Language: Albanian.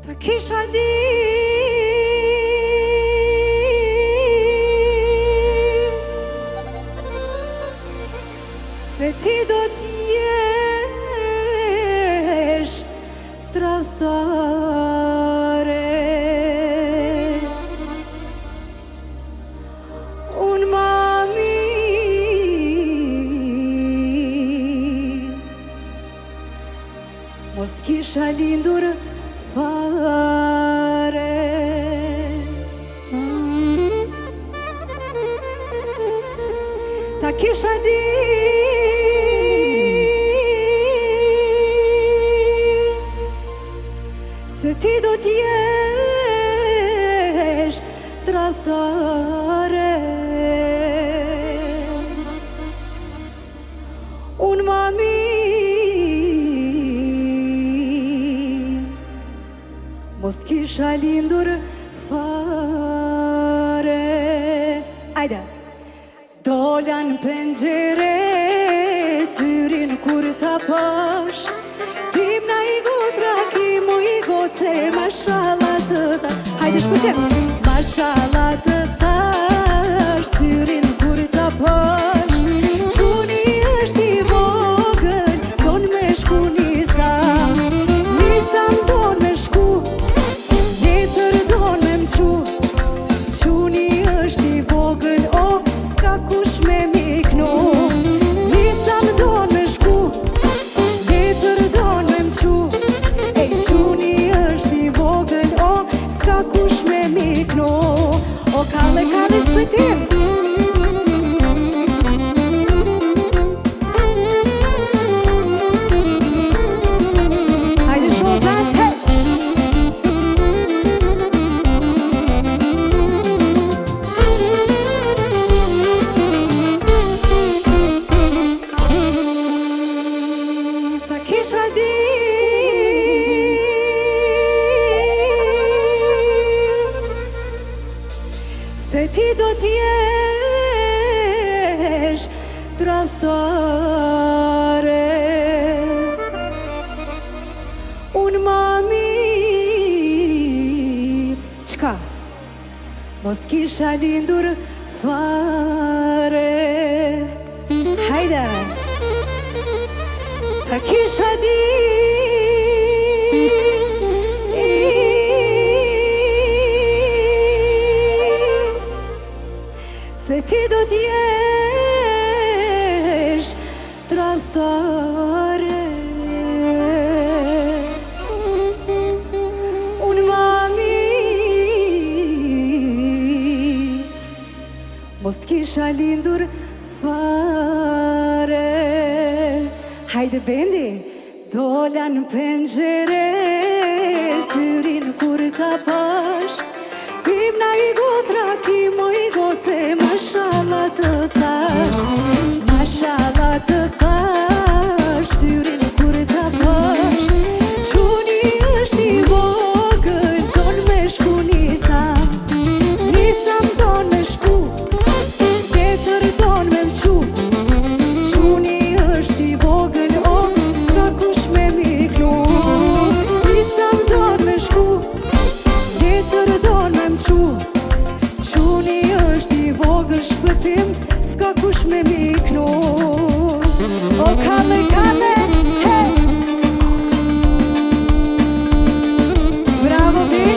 Ta kisha di se ti do t'jesh tradhtare. Unë mami mos kisha lindur fare. Ta kisha di se ti do t'jesh tradhtare. Unë mami mos kisha lindur fare. Ajde! Dola në pengjere, syrin kur ta pash, tim na i gotra, kimo i goce, mashallah të thash. Hajde shpëtim! Mashallah të thash, syrin kur ta pash, quni është i vogël, don me shku nisam, nisam don me shku, letër don me mqu, quni është i vogël, oh, s'ka kush me miknu, nisam don me shku, letër don me mqu, e quni është i vogël, oh, s'ka kush me miknu, o kalle shpëtim. Hajde shokat, hey! Ta kisha di se ti do t'jesh tradhtare. Unë mami qka? Mos kisha lindur fare. Hajde! Ta kisha di se ti do t'jesh tradhtare. Unë mami mos kisha lindur fare. Hajde bendi! Dola në pengjere, syrin kur ta pash, tim na i gotra, kimo i goce, mashallah të thash, mashallah të thash, syrin kur ta pash, quni është i vogël, don me shku nisam, nisam don me shku, letër don me mqu, quni është i vogël, oh, s'ka kush me miknu, nisam don me shku, letër don me mqu, quni është i vogël, shpëtim, s'ka kush me miknu. O kalle, hey! Bravo, baby!